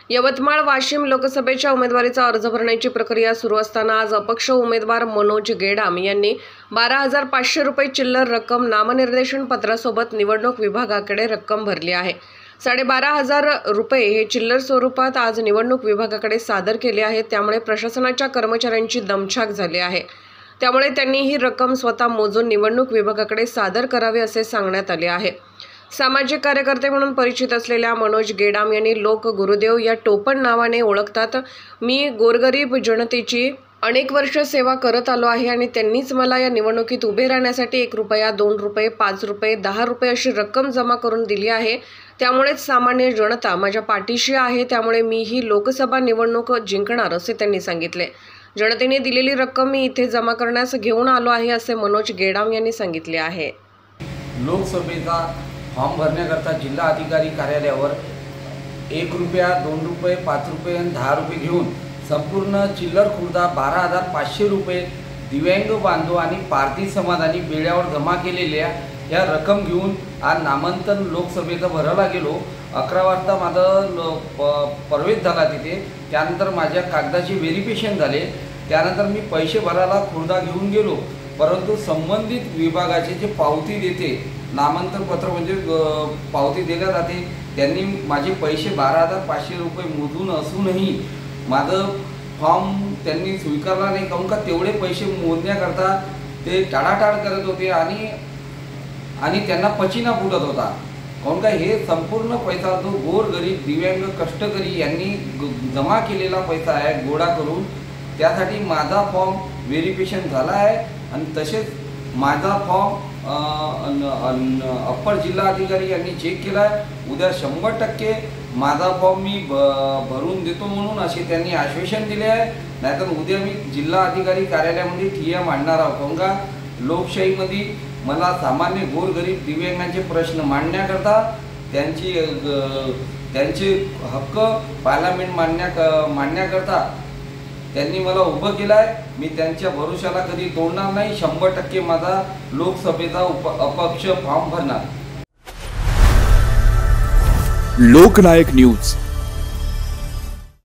यवतमाळ वाशिम लोकसभेच्या उमेदवारीचा अर्ज भरण्याची प्रक्रिया सुरू असताना आज अपक्ष उमेदवार मनोज गेडाम यांनी 12,500 रुपये चिल्लर रक्कम नामनिर्देशन पत्रासोबत निवडणूक विभागाकडे रक्कम भरली आहे। 12,500 रुपये हे चिल्लर स्वरूपात आज निवडणूक विभागाकडे सादर केले आहेत। त्यामुळे प्रशासनाच्या कर्मचाऱ्यांची दमछाक झाली आहे। त्यामुळे त्यांनी ही रक्कम स्वतः मोजून निवडणूक विभागाकडे सादर करावी असे सांगण्यात आले आहे। सामाजिक कार्यकर्ते म्हणून परिचित असलेल्या मनोज गेडाम यांनी लोक गुरुदेव या टोपण नावाने ओळखतात। मी गोरगरीब जनतेची अनेक वर्ष सेवा करत आलो आहे आणि त्यांनीच मला या निवडणुकीत उभे राहण्यासाठी 1 रुपया, 2 रुपये, 5 रुपये, 10 रुपये अशी रक्कम जमा करून दिली आहे। त्यामुळेच सामान्य जनता माझ्या पाठीशी आहे। त्यामुळे मी ही लोकसभा निवडणूक जिंकणार असे त्यांनी सांगितले। जनतेने दिलेली रक्कम मी इथे जमा करण्यास घेऊन आलो आहे असे मनोज गेडाम यांनी सांगितले आहे। लोकसभेचा फॉर्म भरण्याकरता जिल्हा अधिकारी कार्यालयावर 1 रुपया, 2 रुपये, 5 रुपये आणि 10 रुपये घेऊन संपूर्ण चिल्लर खुर्दा 12,500 रुपये दिव्यांग बांधव आणि पारधी समाजाने बेड्यावर जमा केलेल्या या रक्कम घेऊन आज नामांकन लोकसभेचं भरायला गेलो। 11 वाजता माझा प्रवेश झाला तिथे। त्यानंतर माझ्या कागदाची व्हेरिफिकेशन झाले। त्यानंतर मी पैसे भरायला खुर्दा घेऊन गेलो, परंतु संबंधित विभागाचे जे पावती देते, नामांकन पत्र म्हणजे पावती दिल्या जाते, त्यांनी माझे पैसे 12,500 रुपये मोजून असूनही माझं फॉर्म त्यांनी स्वीकारला नाही। काहून का तेवढे पैसे मोजण्याकरता ते टाळाटाळ करत होते आणि त्यांना पचिना फुटत होता। काहून का हे संपूर्ण पैसा जो गोरगरीब दिव्यांग कष्टकरी यांनी जमा केलेला पैसा आहे गोळा करून, त्यासाठी माझा फॉर्म व्हेरिफिकेशन झाला आहे आणि तसेच माझा फॉर्म अप्पर जिल्हा अधिकारी यांनी चेक केला आहे। उद्या 100% माझा फॉर्म मी भरून देतो म्हणून असे त्यांनी आश्वासन दिले आहे। नाहीतर उद्या मी जिल्हा अधिकारी कार्यालयामध्ये ठिय्या मांडणार आहोत। काहून का लोकशाहीमध्ये मला सामान्य गोरगरीब दिव्यांगांचे प्रश्न मांडण्याकरता त्यांचे हक्क पार्लमेंट मांडण्याकरता त्यांनी मला उभं केलं आहे। मी त्यांच्या भरोशाला कधी तोडणार नाही। 100% माझा लोकसभेचा अपक्ष फॉर्म भरणार। लोकनायक न्यूज